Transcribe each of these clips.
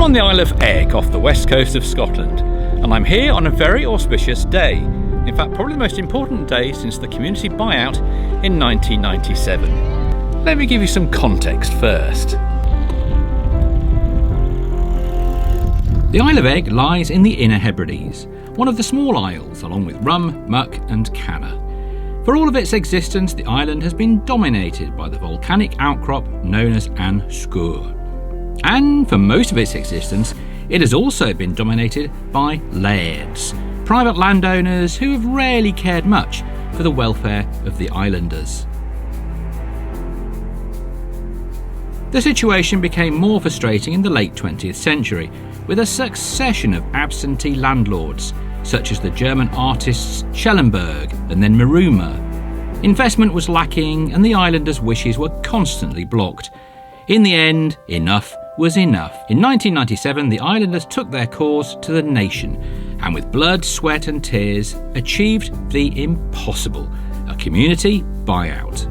on the Isle of Eigg off the west coast of Scotland, and I'm here on a very auspicious day. In fact, probably the most important day since the community buyout in 1997. Let me give you some context first. The Isle of Eigg lies in the Inner Hebrides, one of the small isles along with Rum, Muck and Canna. For all of its existence, the island has been dominated by the volcanic outcrop known as An Sgurr. And for most of its existence, it has also been dominated by lairds, private landowners who have rarely cared much for the welfare of the islanders. The situation became more frustrating in the late 20th century, with a succession of absentee landlords, such as the German artists Schellenberg and then Maruma. Investment was lacking and the islanders' wishes were constantly blocked. In the end, enough was enough. In 1997, the islanders took their cause to the nation and with blood, sweat and tears achieved the impossible, a community buyout.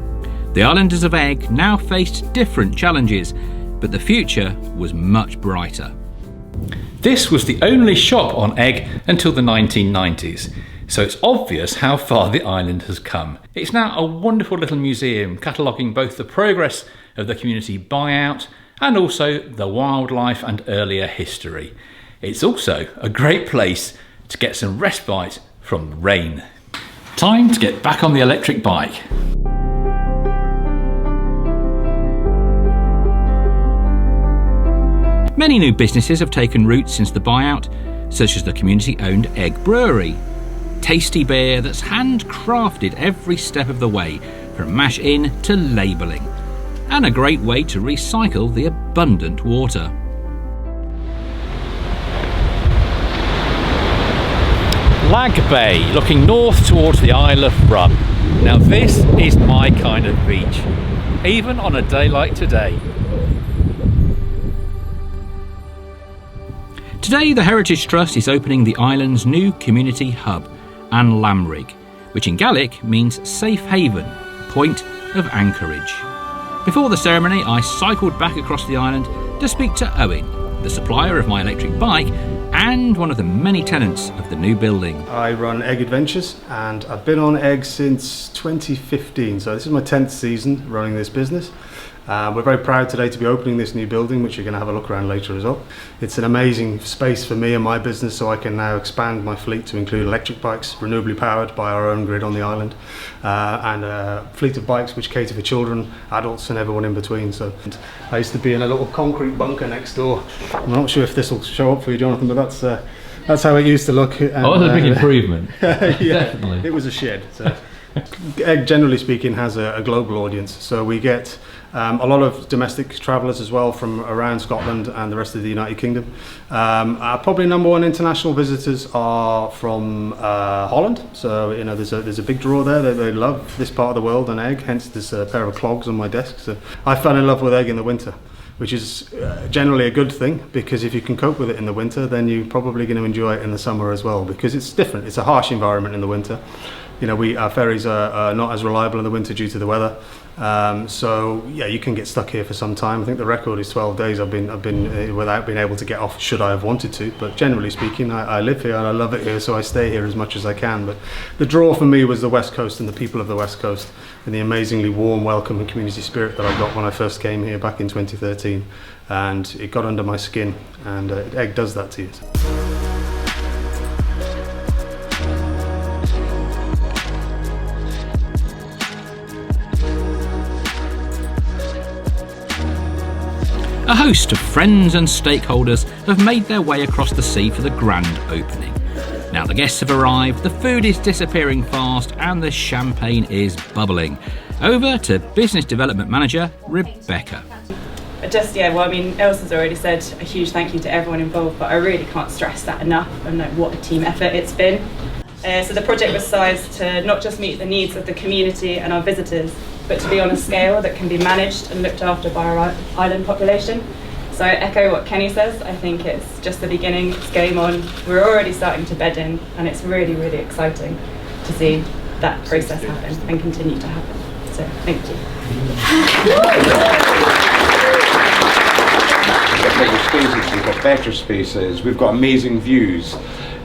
The islanders of Eigg now faced different challenges, but the future was much brighter. This was the only shop on Eigg until the 1990s, so it's obvious how far the island has come. It's now a wonderful little museum cataloguing both the progress of the community buyout and also the wildlife and earlier history. It's also a great place to get some respite from the rain. Time to get back on the electric bike. Many new businesses have taken root since the buyout, such as the community-owned Eigg Brewery. Tasty beer that's handcrafted every step of the way, from mash in to labelling. And a great way to recycle the abundant water. Lag Bay, looking north towards the Isle of Rum. Now this is my kind of beach, even on a day like today. Today the Heritage Trust is opening the island's new community hub, An Laimrhig, which in Gaelic means safe haven, point of anchorage. Before the ceremony, I cycled back across the island to speak to Owen, the supplier of my electric bike and one of the many tenants of the new building. I run EIGG Adventures and I've been on EIGG since 2015, so this is my 10th season running this business. We're very proud today to be opening this new building, which you're going to have a look around later as well. It's an amazing space for me and my business, so I can now expand my fleet to include electric bikes, renewably powered by our own grid on the island, and a fleet of bikes which cater for children, adults and everyone in between. So I used to be in a little concrete bunker next door. I'm not sure if this will show up for you, Jonathan, but that's how it used to look. And, that's a big improvement. Yeah, definitely. It was a shed. So. EIGG, generally speaking, has a global audience, so we get a lot of domestic travellers as well from around Scotland and the rest of the United Kingdom. Our probably number one international visitors are from Holland, so you know there's a big draw there. They love this part of the world and EIGG, hence this pair of clogs on my desk. So I fell in love with EIGG in the winter, which is generally a good thing, because if you can cope with it in the winter, then you're probably going to enjoy it in the summer as well, because it's different. It's a harsh environment in the winter. You know, our ferries are not as reliable in the winter due to the weather. So yeah, you can get stuck here for some time. I think the record is 12 days I've been without being able to get off, should I have wanted to. But generally speaking, I live here and I love it here, so I stay here as much as I can. But the draw for me was the West Coast and the people of the West Coast, and the amazingly warm welcome and community spirit that I got when I first came here back in 2013. And it got under my skin, and EIGG does that to you. A host of friends and stakeholders have made their way across the sea for the grand opening. Now the guests have arrived, the food is disappearing fast and the champagne is bubbling. Over to Business Development Manager Rebecca. Elsa's already said a huge thank you to everyone involved, but I really can't stress that enough, and what a team effort it's been. So the project was sized to not just meet the needs of the community and our visitors, but to be on a scale that can be managed and looked after by our island population. So I echo what Kenny says. I think it's just the beginning, it's game on. We're already starting to bed in, and it's really, really exciting to see that process happen and continue to happen. So thank you. got bigger spaces, we've got better spaces, we've got amazing views.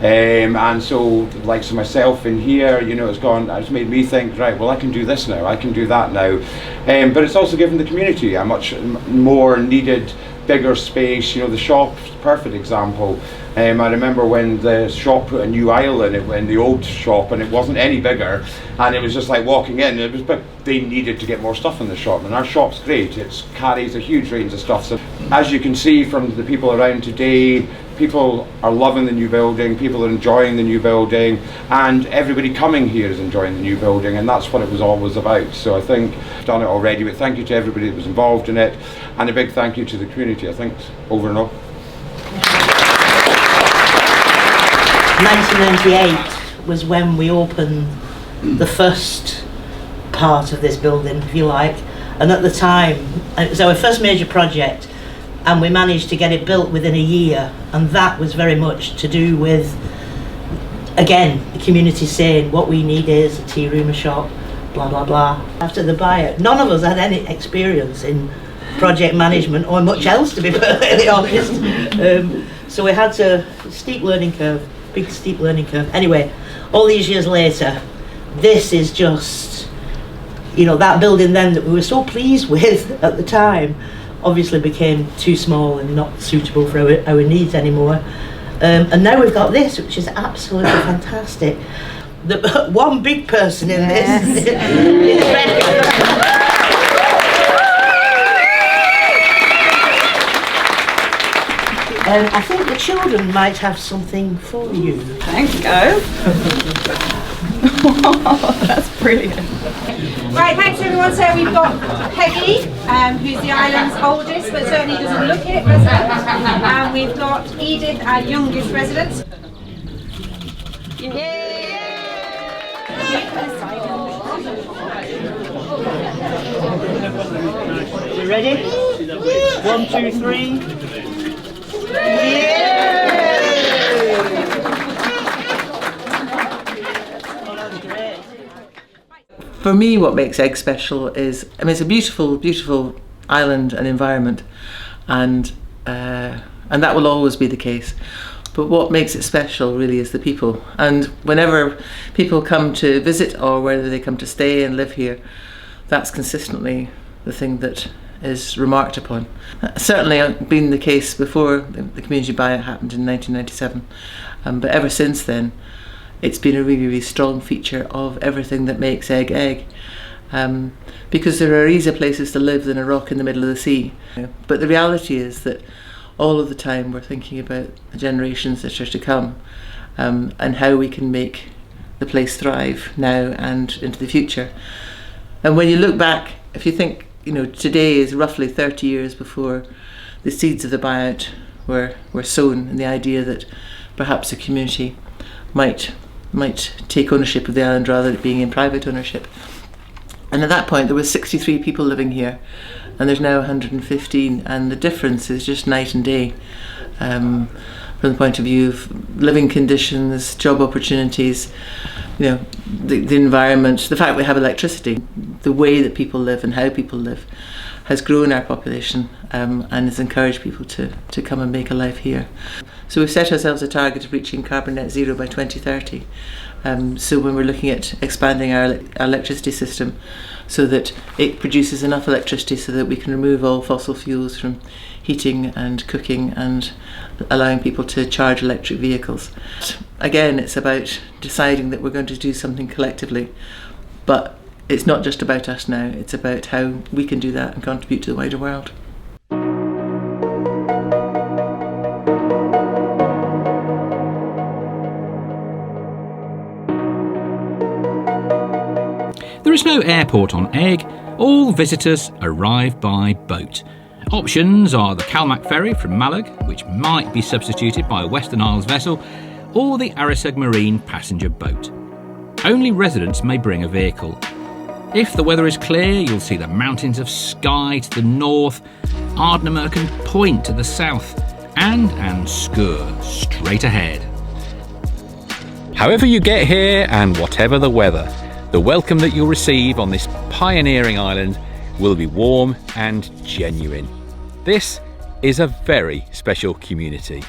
And so, like so myself in here, you know, it's made me think, right, well, I can do this now, I can do that now. But it's also given the community a much more needed, bigger space. You know, the shop's a perfect example. I remember when the shop put a new aisle in the old shop, and it wasn't any bigger, and it was just like walking in. But they needed to get more stuff in the shop, and our shop's great. It carries a huge range of stuff. So, as you can see from the people around today, people are loving the new building, people are enjoying the new building, and everybody coming here is enjoying the new building, and that's what it was always about. So I think I've done it already, but thank you to everybody that was involved in it, and a big thank you to the community. I think over and up. 1998 was when we opened the first part of this building, if you like, and at the time it was our first major project, and we managed to get it built within a year, and that was very much to do with, again, the community saying what we need is a tea room, a shop, blah blah blah. After the buyout, none of us had any experience in project management or much else, to be perfectly honest. So we had a steep learning curve, big steep learning curve. Anyway, all these years later, this is just, you know, that building then that we were so pleased with at the time obviously became too small and not suitable for our needs anymore. And now we've got this, which is absolutely fantastic. The one big person in this is Rebecca. I think the children might have something for you. Thanks, guys. That's brilliant. Right, thanks everyone. So we've got Peggy, who's the island's oldest, but certainly doesn't look it, resident. And we've got Edith, our youngest resident. You ready? 1, 2, 3. For me, what makes Eigg special is, I mean, it's a beautiful, beautiful island and environment, and that will always be the case. But what makes it special really is the people. And whenever people come to visit, or whether they come to stay and live here, that's consistently the thing that is remarked upon. Certainly been the case before the community buyout happened in 1997, but ever since then it's been a really, really strong feature of everything that makes Eigg Eigg, because there are easier places to live than a rock in the middle of the sea. But the reality is that all of the time we're thinking about the generations that are to come, and how we can make the place thrive now and into the future. And when you look back, if you think, you know, today is roughly 30 years before the seeds of the buyout were sown, and the idea that perhaps the community might take ownership of the island rather than it being in private ownership. And at that point there were 63 people living here, and there's now 115, and the difference is just night and day, from the point of view of living conditions, job opportunities, you know, the environment, the fact we have electricity, the way that people live and how people live has grown our population, and has encouraged people to come and make a life here. So we've set ourselves a target of reaching carbon net zero by 2030. So when we're looking at expanding our electricity system so that it produces enough electricity so that we can remove all fossil fuels from heating and cooking and allowing people to charge electric vehicles. Again, it's about deciding that we're going to do something collectively, but it's not just about us now, it's about how we can do that and contribute to the wider world. There is no airport on Eigg. All visitors arrive by boat. Options are the Calmac ferry from Mallaig, which might be substituted by a Western Isles vessel, or the An Marine passenger boat. Only residents may bring a vehicle. If the weather is clear, you'll see the mountains of Skye to the north, Ardnamurchan Point to the south, and An Sgurr straight ahead. However you get here, and whatever the weather, the welcome that you'll receive on this pioneering island will be warm and genuine. This is a very special community.